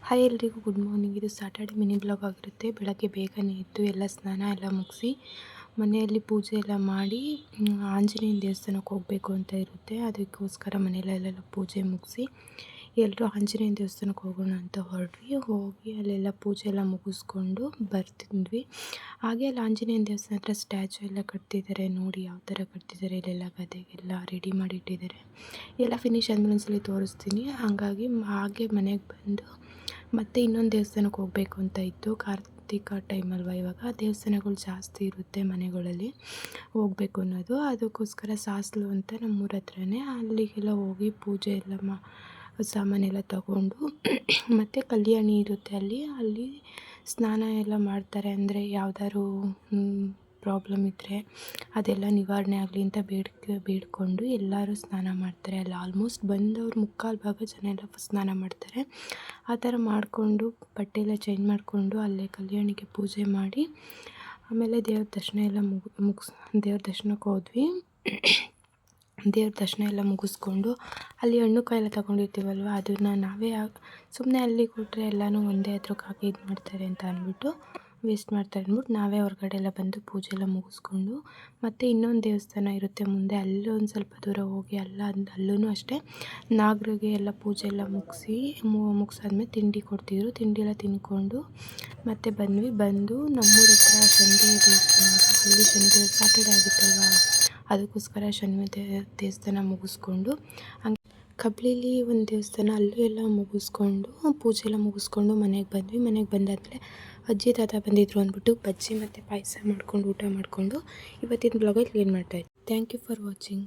Hi ಎಲ್ರಿಗೂ good morning. ಇದು Saturday mini blog ಆಗಿರುತ್ತೆ. ಬೆಳಗ್ಗೆ ಬೇಗನೆ ಎದ್ದು ಎಲ್ಲ ಸ್ನಾನ ಎಲ್ಲ ಮುಗಿಸಿ ಮನೆಯಲ್ಲಿ ಪೂಜೆ ಎಲ್ಲ ಮಾಡಿ ಆಂಜನೇಯನ ದೇವಸ್ಥಾನಕ್ಕೆ ಹೋಗಬೇಕು ಅಂತ ಇರುತ್ತೆ. ಅದಕ್ಕೋಸ್ಕರ ಮನೆಯಲ್ಲೆಲ್ಲ ಪೂಜೆ ಮುಗಿಸಿ ಎಲ್ಲರೂ ಆಂಜನೇಯನ ದೇವಸ್ಥಾನಕ್ಕೆ ಹೋಗೋಣ ಅಂತ ಹೋಗಿ ಅಲ್ಲೆಲ್ಲ ಪೂಜೆ ಎಲ್ಲ ಮುಗಿಸ್ಕೊಂಡು ಬರ್ತಿದ್ವಿ. ಹಾಗೆ ಅಲ್ಲಿ ಆಂಜನೇಯನ ದೇವಸ್ಥಾನ ಹತ್ರ ಸ್ಟ್ಯಾಚು ಎಲ್ಲ ಕಟ್ತಿದ್ದಾರೆ. ನೋಡಿ ಯಾವ ಥರ ಕಟ್ತಿದ್ದಾರೆ. ಇಲ್ಲೆಲ್ಲ ಗದೆಗೆಲ್ಲ ರೆಡಿ ಮಾಡಿಟ್ಟಿದ್ದಾರೆ. ಎಲ್ಲ ಫಿನಿಶ್ ಆದಮೇಲೆ ಒಂದ್ಸಲಿ ತೋರಿಸ್ತೀನಿ. ಹಾಗೆ ಮನೆಗೆ ಬಂದು ಮತ್ತು ಇನ್ನೊಂದು ದೇವಸ್ಥಾನಕ್ಕೆ ಹೋಗಬೇಕು ಅಂತ ಇತ್ತು. ಕಾರ್ತಿಕ ಟೈಮ್ ಅಲ್ವಾ ಇವಾಗ, ದೇವಸ್ಥಾನಗಳು ಜಾಸ್ತಿ ಇರುತ್ತೆ ಮನೆಗಳಲ್ಲಿ ಹೋಗಬೇಕು ಅನ್ನೋದು. ಅದಕ್ಕೋಸ್ಕರ ಸಾಸ್ಲು ಅಂತ ನಮ್ಮೂರ ಹತ್ರನೇ ಅಲ್ಲಿಗೆಲ್ಲ ಹೋಗಿ ಪೂಜೆ ಎಲ್ಲ ಸಾಮಾನೆಲ್ಲ ತಗೊಂಡು ಮತ್ತು ಕಲ್ಯಾಣಿ ಇರುತ್ತೆ ಅಲ್ಲಿ ಸ್ನಾನ ಎಲ್ಲ ಮಾಡ್ತಾರೆ. ಅಂದರೆ ಯಾವ್ದಾದ್ರು ಪ್ರಾಬ್ಲಮ್ ಇದ್ದರೆ ಅದೆಲ್ಲ ನಿವಾರಣೆ ಆಗಲಿ ಅಂತ ಬೇಡಿಕೊಂಡು ಎಲ್ಲರೂ ಸ್ನಾನ ಮಾಡ್ತಾರೆ. ಅಲ್ಲಿ ಆಲ್ಮೋಸ್ಟ್ ಬಂದವರು ಮುಕ್ಕಾಲು ಭಾಗ ಜನ ಎಲ್ಲ ಸ್ನಾನ ಮಾಡ್ತಾರೆ. ಆ ಥರ ಮಾಡಿಕೊಂಡು ಬಟ್ಟೆ ಎಲ್ಲ ಚೇಂಜ್ ಮಾಡಿಕೊಂಡು ಅಲ್ಲೇ ಕಲ್ಯಾಣಿಗೆ ಪೂಜೆ ಮಾಡಿ ಆಮೇಲೆ ದೇವ್ರ ದರ್ಶನ ಎಲ್ಲ ದೇವ್ರ ದರ್ಶನಕ್ಕೆ ಹೋದ್ವಿ. ದೇವ್ರ ದರ್ಶನ ಎಲ್ಲ ಮುಗಿಸ್ಕೊಂಡು ಅಲ್ಲಿ ಹಣ್ಣು ಕಾಯಿ ಎಲ್ಲ ತೊಗೊಂಡಿರ್ತೀವಲ್ವ, ಅದನ್ನು ನಾವೇ ಸುಮ್ಮನೆ ಅಲ್ಲಿ ಕೊಟ್ಟರೆ ಎಲ್ಲನೂ ಒಂದೇ ಹತ್ರಕ್ಕೆ ಹಾಕಿ ಇದು ಮಾಡ್ತಾರೆ ಅಂತ ಅಂದ್ಬಿಟ್ಟು ವೇಸ್ಟ್ ಮಾಡ್ತಾರೆ ಅಂದ್ಬಿಟ್ಟು ನಾವೇ ಹೊರಗಡೆ ಎಲ್ಲ ಬಂದು ಪೂಜೆ ಎಲ್ಲ ಮುಗಿಸ್ಕೊಂಡು ಮತ್ತು ಇನ್ನೊಂದು ದೇವಸ್ಥಾನ ಇರುತ್ತೆ ಮುಂದೆ, ಅಲ್ಲೊಂದು ಸ್ವಲ್ಪ ದೂರ ಹೋಗಿ ಅಲ್ಲೂ ಅಷ್ಟೇ ನಾಗರಿಗೆ ಎಲ್ಲ ಪೂಜೆ ಎಲ್ಲ ಮುಗಿಸಾದ್ಮೇಲೆ ತಿಂಡಿ ಕೊಡ್ತಿದ್ರು. ತಿಂಡಿ ಎಲ್ಲ ತಿಂದ್ಕೊಂಡು ಮತ್ತೆ ಬಂದು ನಮ್ಮೂರ ಹತ್ರ ಶನಿ ದೇವಸ್ಥಾನ, ಅಲ್ಲಿ ಶನಿ ಸ್ಯಾಟರ್ಡೆ ಆಗಿತ್ತಲ್ವ, ಅದಕ್ಕೋಸ್ಕರ ಶನಿ ದೇವಸ್ಥಾನ ಮುಗಿಸ್ಕೊಂಡು ಹಂಗೆ ಕಬ್ಲಿಲಿ ಒಂದು ದೇವಸ್ಥಾನ ಅಲ್ಲೂ ಎಲ್ಲ ಮುಗಿಸ್ಕೊಂಡು ಪೂಜೆ ಎಲ್ಲ ಮುಗಿಸ್ಕೊಂಡು ಮನೆಗೆ ಬಂದ್ವಿ. ಮನೆಗೆ ಬಂದಾದಮೇಲೆ ಅಜ್ಜಿ ತಾತ ಬಂದಿದ್ರು ಅಂದ್ಬಿಟ್ಟು ಬಜ್ಜಿ ಮತ್ತು ಪಾಯಸ ಮಾಡ್ಕೊಂಡು ಊಟ ಮಾಡಿಕೊಂಡು ಇವತ್ತಿನ ಬ್ಲಾಗಲ್ಲಿ ಕ್ಲೀನ್ ಮಾಡ್ತಾಯಿದ್ದೆ. Thank you for watching.